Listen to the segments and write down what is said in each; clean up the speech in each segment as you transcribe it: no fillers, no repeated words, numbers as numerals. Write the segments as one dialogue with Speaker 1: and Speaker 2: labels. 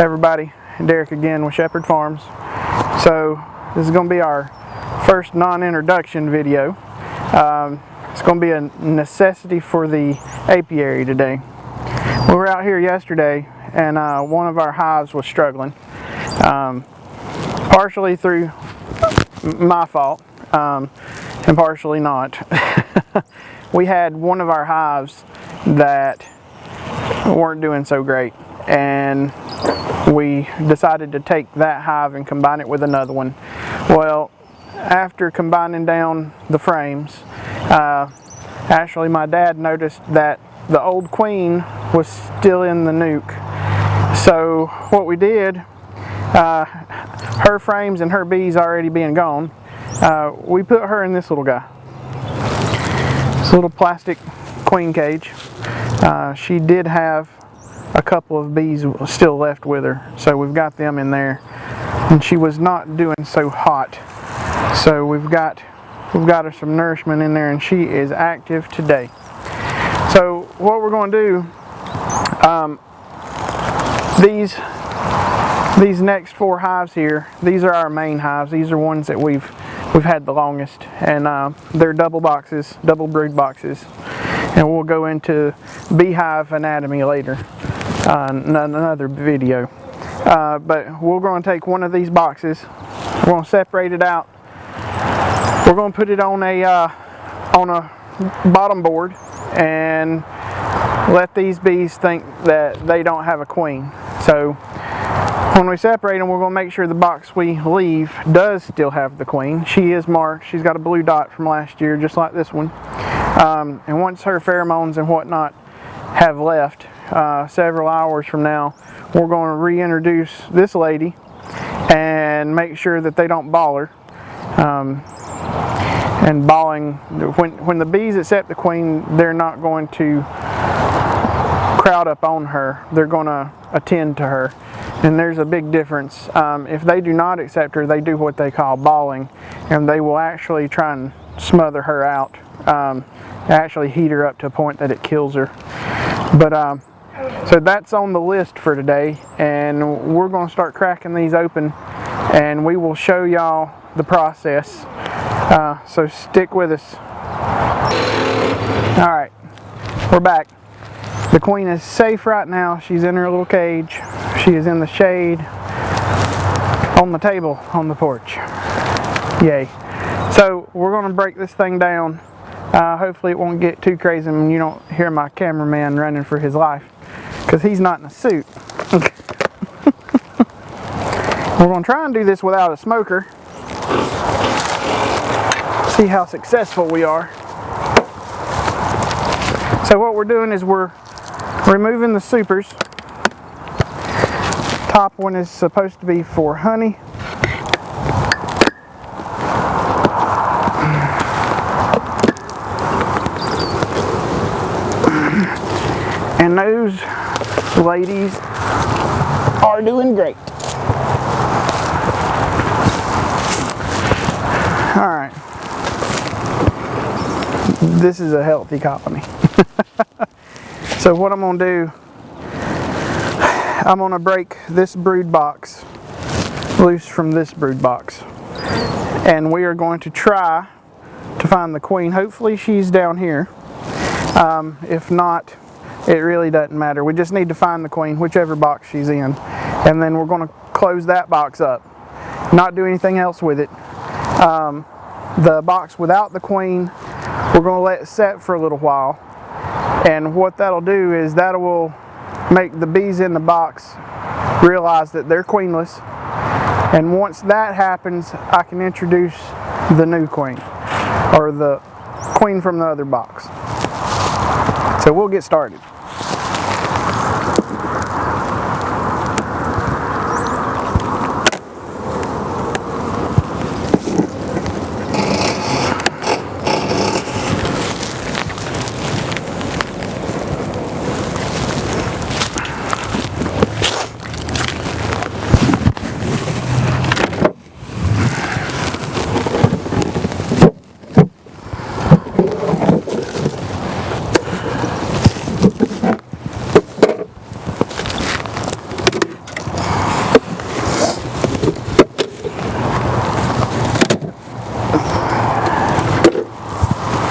Speaker 1: Everybody, Derek again with Shepherd Farms. So this is going to be our first non-introduction video. It's going to be a necessity for the apiary today. We were out here yesterday and one of our hives was struggling, partially through my fault and partially not. We had one of our hives that weren't doing so great, and we decided to take that hive and combine it with another one. Well, after combining down the frames, actually my dad noticed that the old queen was still in the nuke. So what we did, her frames and her bees already being gone, we put her in this little guy. This little plastic queen cage. She did have a couple of bees still left with her, so we've got them in there, and she was not doing so hot, so we've got her some nourishment in there, and she is active today. So what we're going to do, these next 4 hives here, these are our main hives. These are ones that we've had the longest, and they're double brood boxes, and we'll go into beehive anatomy later. Another video, but we're going to take one of these boxes, we're going to separate it out, we're going to put it on a bottom board and let these bees think that they don't have a queen. So when we separate them, we're going to make sure the box we leave does still have the queen. She is marked, she's got a blue dot from last year just like this one, and once her pheromones and whatnot have left, several hours from now, we're going to reintroduce this lady and make sure that they don't ball her. And balling, when the bees accept the queen, they're not going to crowd up on her, they're going to attend to her, and there's a big difference. If they do not accept her, they do what they call balling, and they will actually try and smother her out, actually heat her up to a point that it kills her. But so that's on the list for today, and we're going to start cracking these open, and we will show y'all the process. So stick with us. Alright, we're back. The queen is safe right now. She's in her little cage. She is in the shade on the table on the porch. Yay. So we're going to break this thing down. Hopefully it won't get too crazy and you don't hear my cameraman running for his life, because he's not in a suit. We're going to try and do this without a smoker. See how successful we are. So what we're doing is we're removing the supers. Top one is supposed to be for honey. And those ladies are doing great. Alright. This is a healthy colony. So what I'm going to do, I'm going to break this brood box loose from this brood box. And we are going to try to find the queen. Hopefully she's down here. If not, it really doesn't matter. We just need to find the queen, whichever box she's in. And then we're going to close that box up. Not do anything else with it. The box without the queen, we're going to let it set for a little while. And what that'll do is that will make the bees in the box realize that they're queenless. And once that happens, I can introduce the new queen, or the queen from the other box. So we'll get started.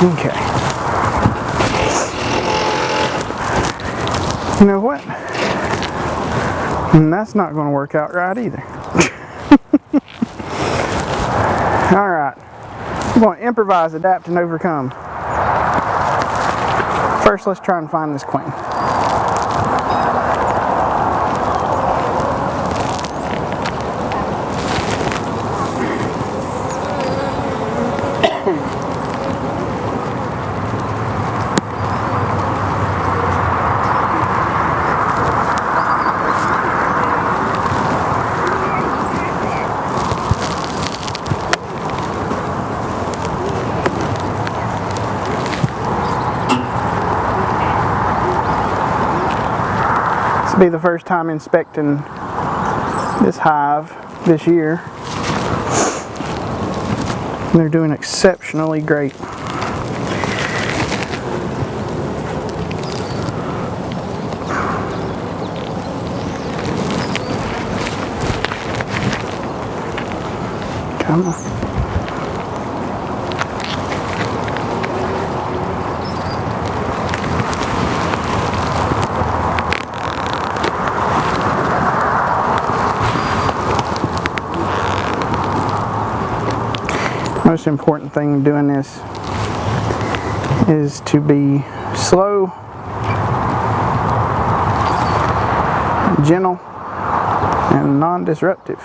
Speaker 1: Okay. You know what? And that's not going to work out right either. Alright. I'm going to improvise, adapt, and overcome. First, let's try and find this queen. This will be the first time inspecting this hive this year. They're doing exceptionally great. Come on. Most important thing doing this is to be slow, gentle, and non-disruptive.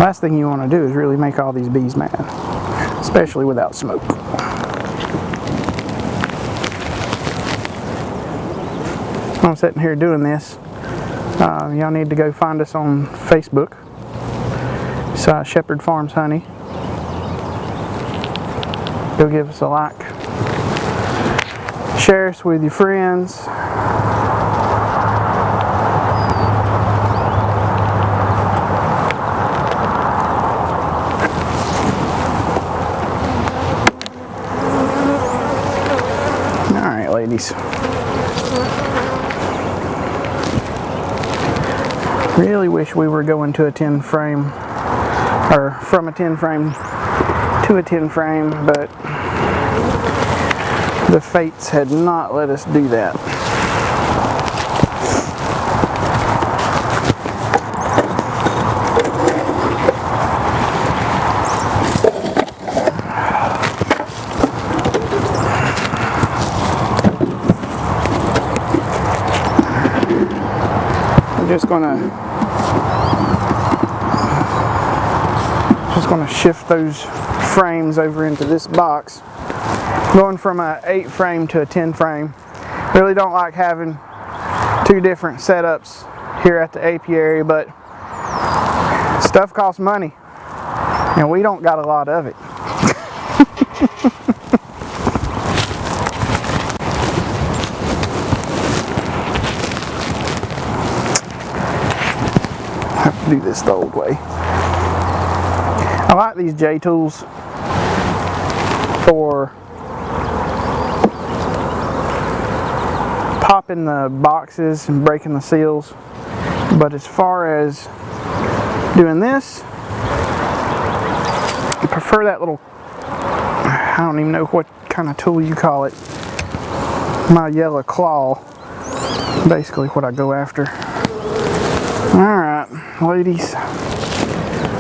Speaker 1: Last thing you want to do is really make all these bees mad, especially without smoke. I'm sitting here doing this. Y'all need to go find us on Facebook. It's Shepherd Farms Honey. Go give us a like. Share us with your friends. Alright, ladies. Really wish we were going to a 10 frame, or from a 10 frame to a 10 frame, but the fates had not let us do that. I'm just gonna shift those frames over into this box. Going from an 8 frame to a 10 frame. Really don't like having two different setups here at the apiary, but stuff costs money and we don't got a lot of it. I have to do this the old way. I like these J tools for popping the boxes and breaking the seals, but as far as doing this, I prefer that little, I don't even know what kind of tool you call it, my yellow claw, basically what I go after. Alright, ladies,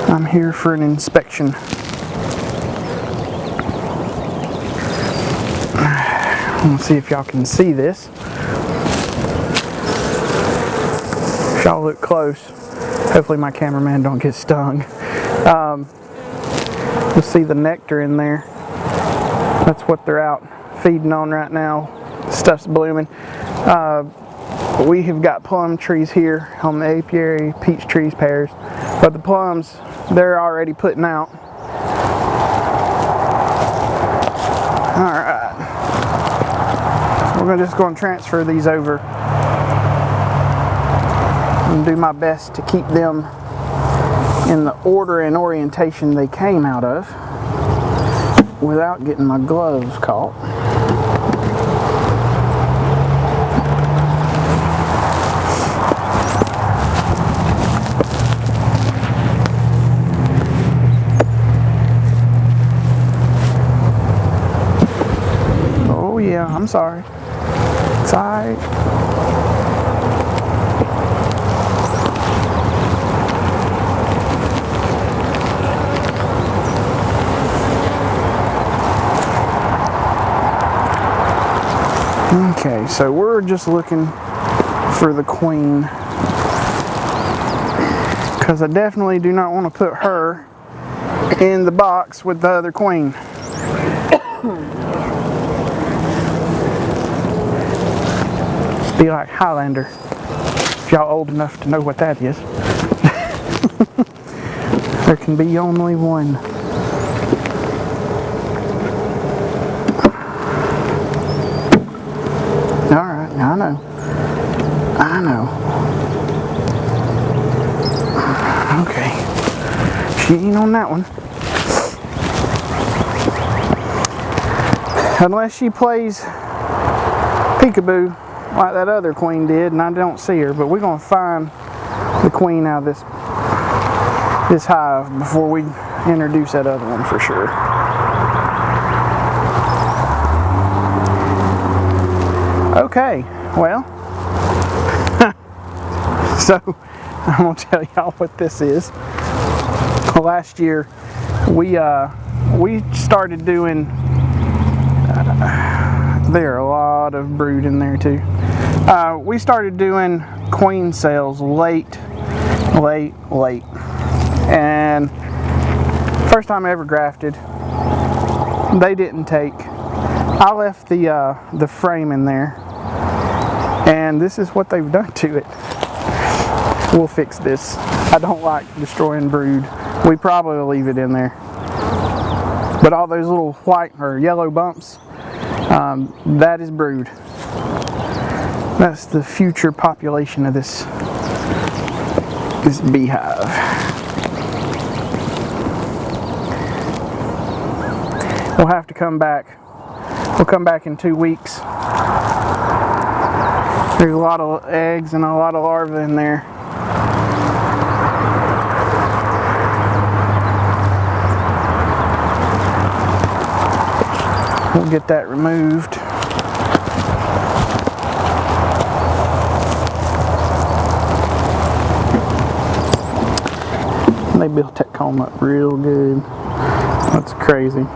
Speaker 1: I'm here for an inspection. Let's see if y'all can see this. If y'all look close, hopefully my cameraman don't get stung. You'll see the nectar in there. That's what they're out feeding on right now. Stuff's blooming. We have got plum trees here on the apiary, peach trees, pears, but the plums, they're already putting out. Alright. We're just going to transfer these over and do my best to keep them in the order and orientation they came out of without getting my gloves caught. I'm sorry. It's alright. Okay, so we're just looking for the queen, because I definitely do not want to put her in the box with the other queen. Be like Highlander, if y'all old enough to know what that is. There can be only one. Alright, I know. I know. Okay. She ain't on that one. Unless she plays peekaboo like that other queen did, and I don't see her, but we're going to find the queen out of this hive before we introduce that other one for sure. Okay, well, so I'm going to tell y'all what this is. Last year we started doing, there are a lot of brood in there too. We started doing queen sales late, and first time I ever grafted, they didn't take. I left the frame in there, and this is what they've done to it. We'll fix this. I don't like destroying brood. We probably will leave it in there, but all those little white or yellow bumps, that is brood. That's the future population of this beehive. We'll have to come back. We'll come back in 2 weeks. There's a lot of eggs and a lot of larvae in there. We'll get that removed. They built that comb up real good. That's crazy.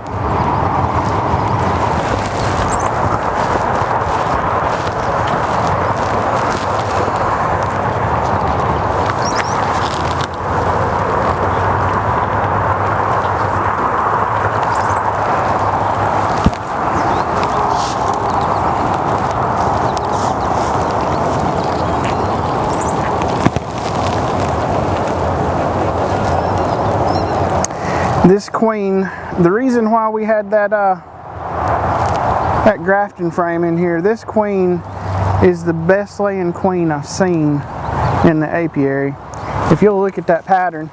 Speaker 1: This queen, the reason why we had that grafting frame in here, this queen is the best laying queen I've seen in the apiary. If you'll look at that pattern,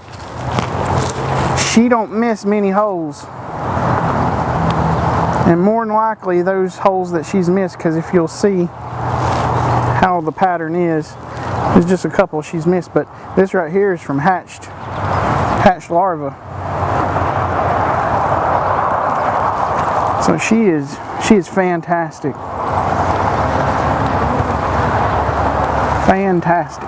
Speaker 1: she don't miss many holes. And more than likely those holes that she's missed, because if you'll see how the pattern is, there's just a couple she's missed, but this right here is from hatched larvae. So she is fantastic. Fantastic.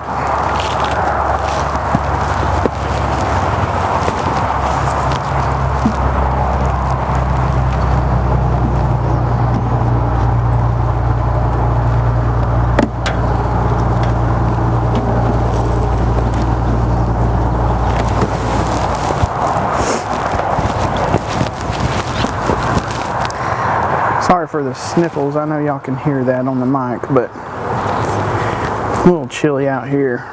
Speaker 1: Sorry for the sniffles. I know y'all can hear that on the mic, but it's a little chilly out here.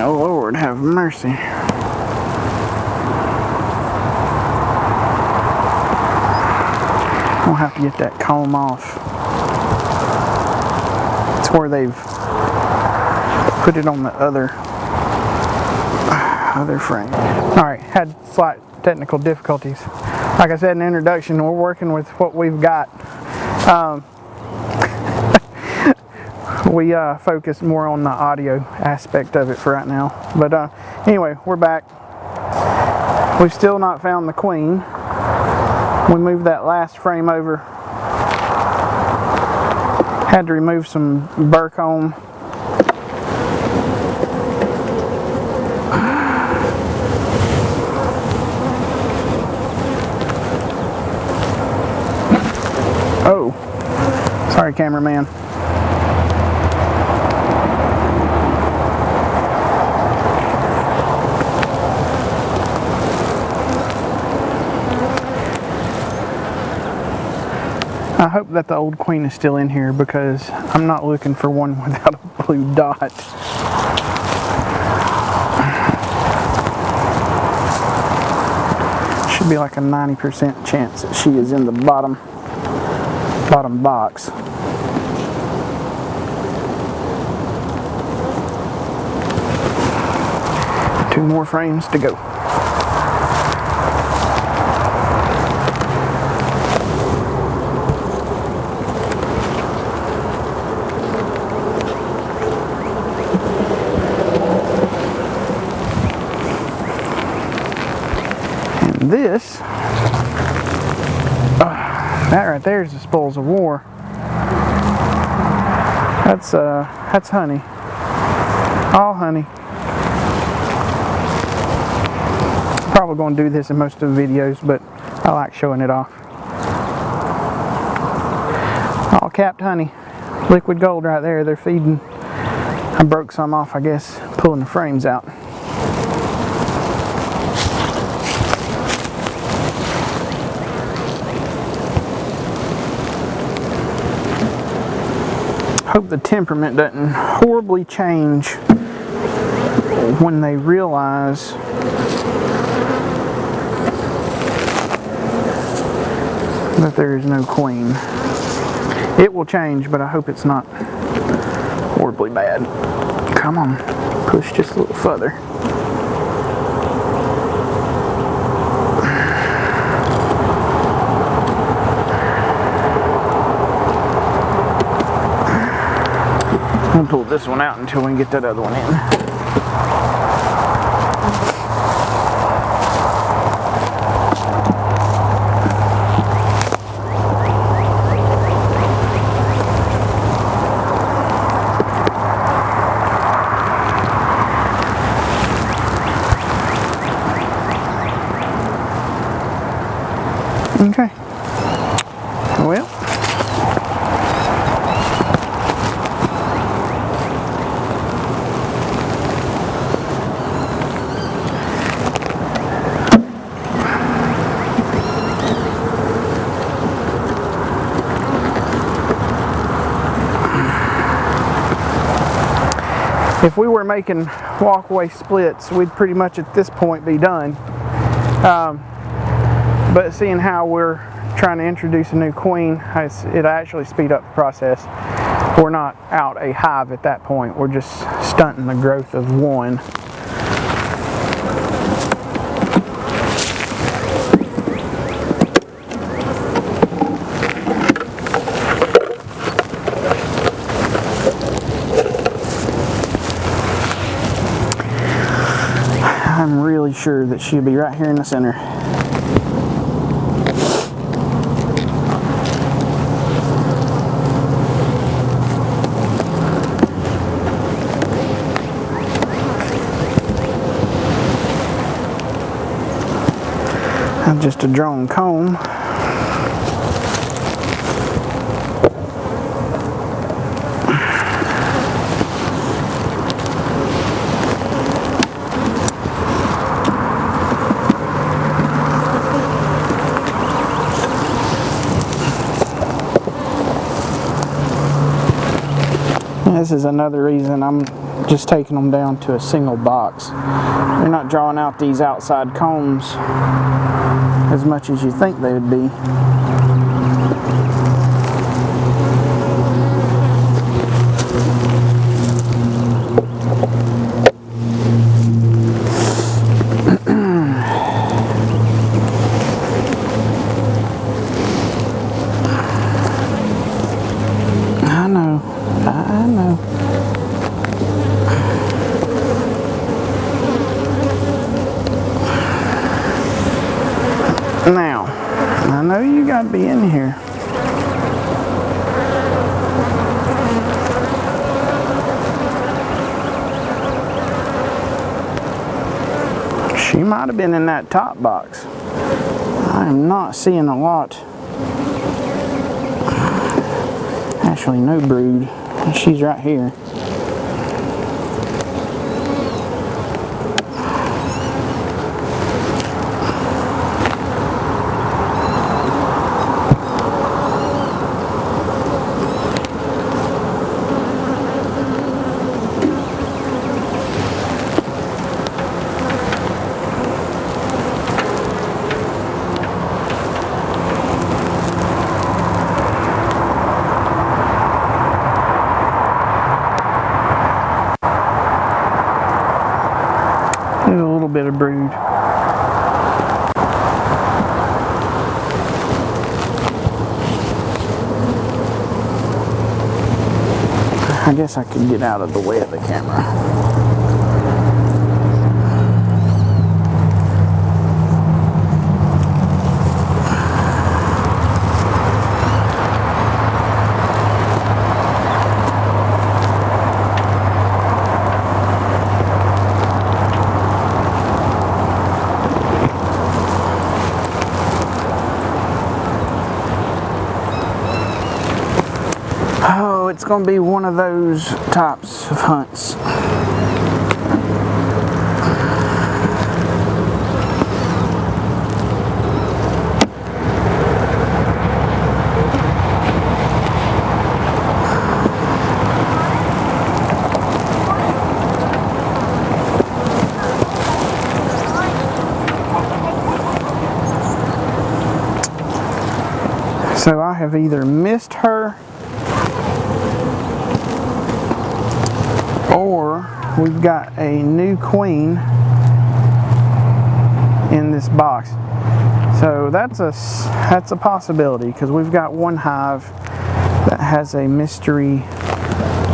Speaker 1: Oh Lord, have mercy. We'll have to get that comb off. It's where they've put it on the other frame. Alright, had slight technical difficulties. Like I said in the introduction, we're working with what we've got. We focus more on the audio aspect of it for right now. But anyway, we're back. We've still not found the queen. We moved that last frame over. Had to remove some burr comb. Oh, sorry, cameraman. I hope that the old queen is still in here because I'm not looking for one without a blue dot. Should be like a 90% chance that she is in the bottom box. Two more frames to go. This, that right there is the spoils of war. That's honey, all honey. Probably going to do this in most of the videos, but I like showing it off. All capped honey, liquid gold right there. They're feeding. I broke some off, I guess, pulling the frames out. Hope the temperament doesn't horribly change when they realize that there is no queen. It will change, but I hope it's not horribly bad. Come on, push just a little further. I'll pull this one out until we can get that other one in. Okay. Well, if we were making walkway splits, we'd pretty much at this point be done. But seeing how we're trying to introduce a new queen, it actually speed up the process. We're not out a hive at that point. We're just stunting the growth of one. I'm really sure that she'll be right here in the center. Just a drone comb. This is another reason I'm just taking them down to a single box. You're not drawing out these outside combs as much as you think they would be. I know. Now, I know might have been in that top box. I am not seeing a lot. Actually, no brood. She's right here. There's a little bit of brood. I guess I could get out of the way of the camera. Oh, it's going to be one of those types of hunts. So I have either missed her or we've got a new queen in this box. So that's a possibility, because we've got one hive that has a mystery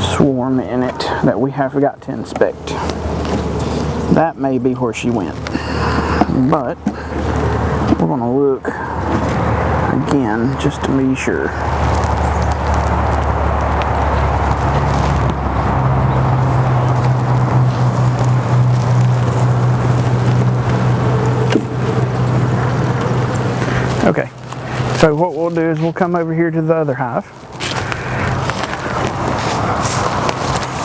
Speaker 1: swarm in it that we have got to inspect. That may be where she went, but we're going to look again just to be sure. Okay, so what we'll do is we'll come over here to the other hive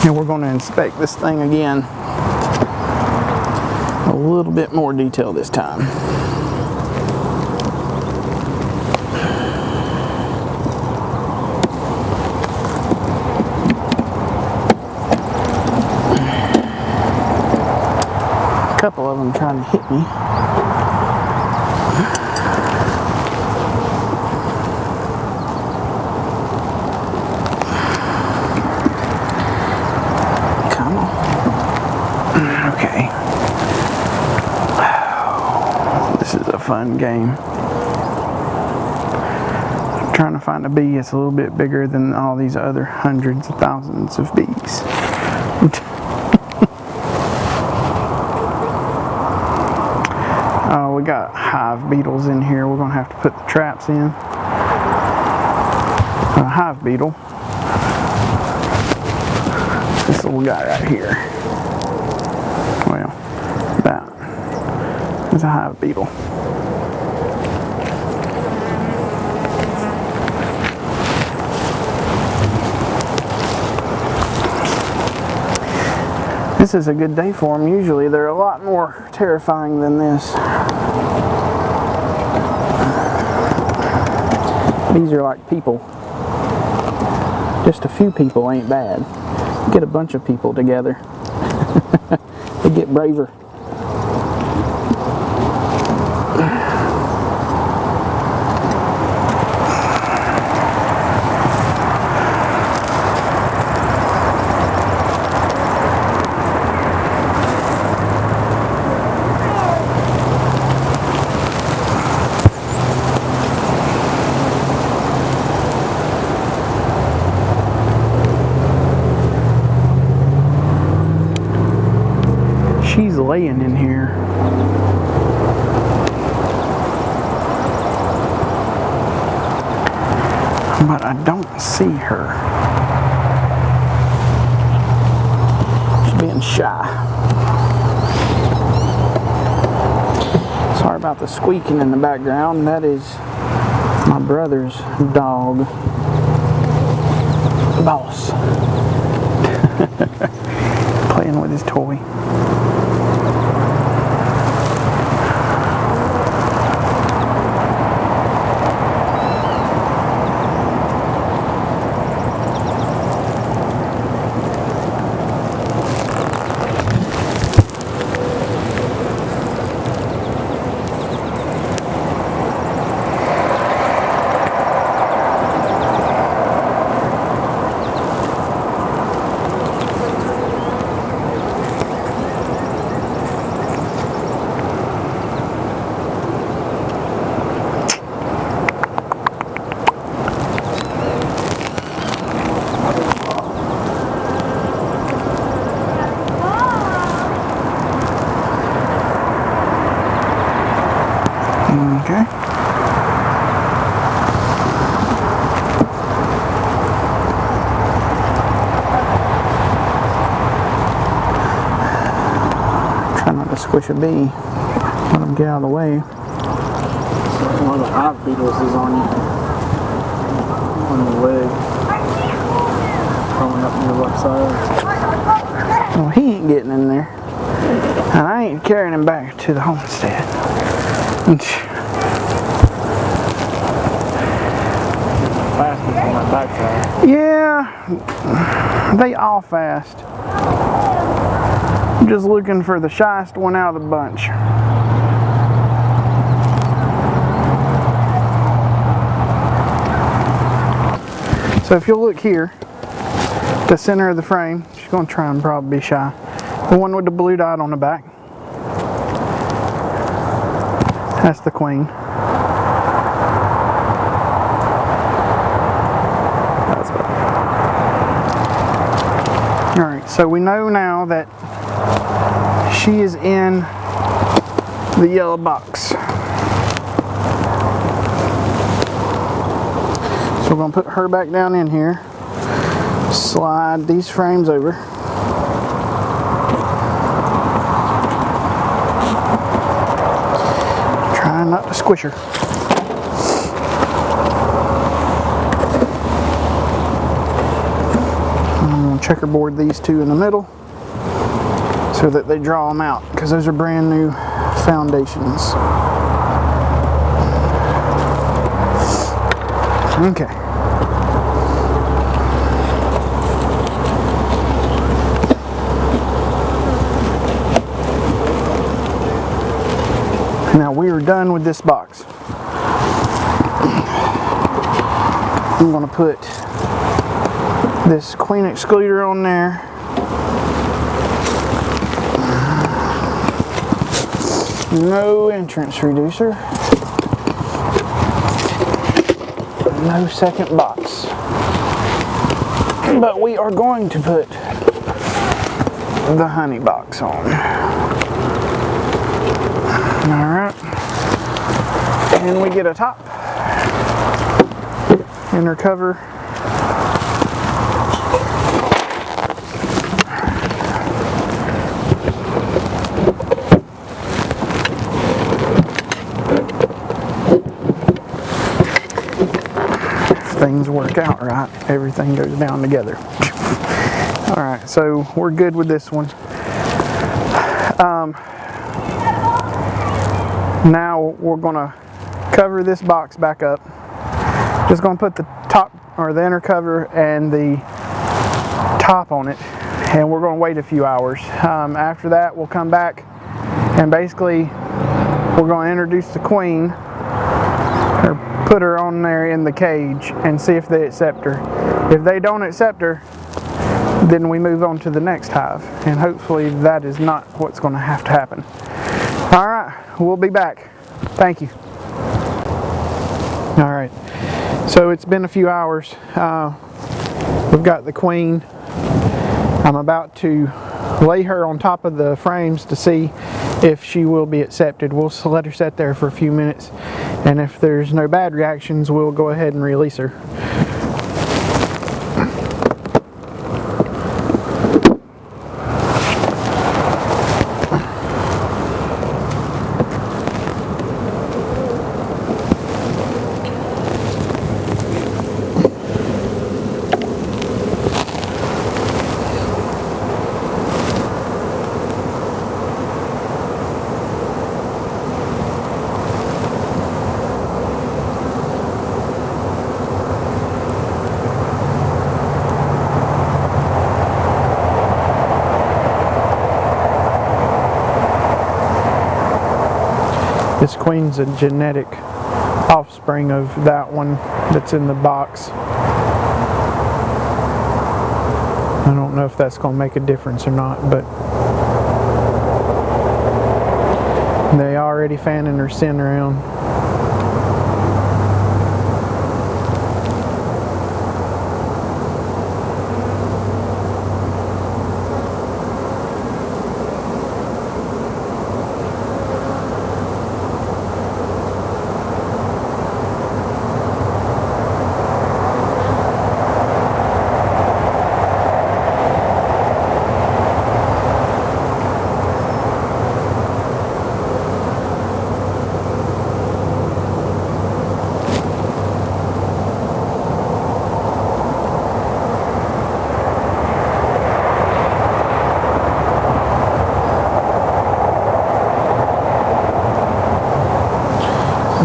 Speaker 1: and we're going to inspect this thing again a little bit more detail this time. A couple of them trying to hit me. Okay. This is a fun game. I'm trying to find a bee that's a little bit bigger than all these other hundreds of thousands of bees. We got hive beetles in here. We're going to have to put the traps in. A hive beetle. This little guy right here. Well, that is a hive beetle. This is a good day for them. Usually they're a lot more terrifying than this. These are like people. Just a few people ain't bad. Get a bunch of people together. They get braver. She's laying in here. But I don't see her. She's being shy. about the squeaking in the background. That is my brother's dog, Boss, playing with his toy. Okay. Try not to squish a bee. Let them get out of the way.
Speaker 2: One of the hive beetles is on you. On your leg. Crawling up your left side.
Speaker 1: Well, he ain't getting in there. And I ain't carrying him back to the homestead.
Speaker 2: Fastest on that backside.
Speaker 1: Yeah, they all fast. I'm just looking for the shyest one out of the bunch. So if you'll look here, the center of the frame, she's going to try and probably be shy. The one with the blue dot on the back. That's the queen. Alright, so we know now that she is in the yellow box. So we're going to put her back down in here. Slide these frames over. Try not to squish her. Checkerboard these two in the middle so that they draw them out, because those are brand new foundations. Okay. Now we are done with this box. I'm going to put this queen excluder on there. No entrance reducer. No second box. But we are going to put the honey box on. Alright. And we get a top. Inner cover. Things work out right, everything goes down together. Alright, so we're good with this one. Now we're going to cover this box back up. Just going to put the top, or the inner cover and the top on it, and we're going to wait a few hours. After that we'll come back and basically we're going to introduce the queen, or put her on there in the cage, and see if they accept her. If they don't accept her, then we move on to the next hive, and hopefully that is not what's going to have to happen. Alright, we'll be back. Thank you. Alright, so it's been a few hours. We've got the queen. I'm about to lay her on top of the frames to see if she will be accepted. We'll let her sit there for a few minutes, and if there's no bad reactions, we'll go ahead and release her. queen's a genetic offspring of that one that's in the box. I don't know if that's going to make a difference or not, but they already fanning her sin around.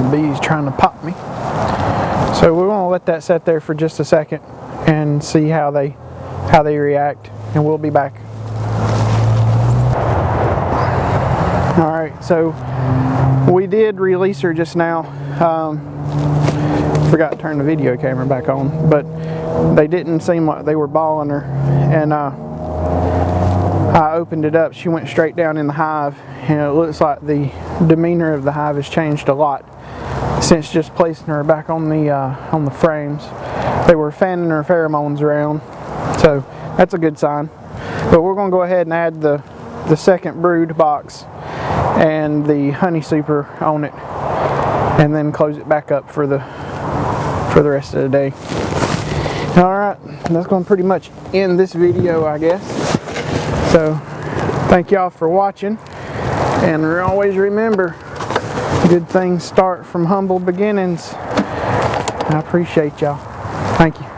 Speaker 1: The bee's trying to pop me. So we want to let that sit there for just a second and see how they react, and we'll be back. Alright, so we did release her just now. Forgot to turn the video camera back on, but they didn't seem like they were balling her, and I opened it up. She went straight down in the hive, and it looks like the demeanor of the hive has changed a lot since just placing her back on the frames. They were fanning her pheromones around, so that's a good sign. But we're going to go ahead and add the second brood box and the honey super on it, and then close it back up for the rest of the day. Alright, that's going to pretty much end this video, I guess. So thank y'all for watching, and always remember, good things start from humble beginnings. I appreciate y'all. Thank you.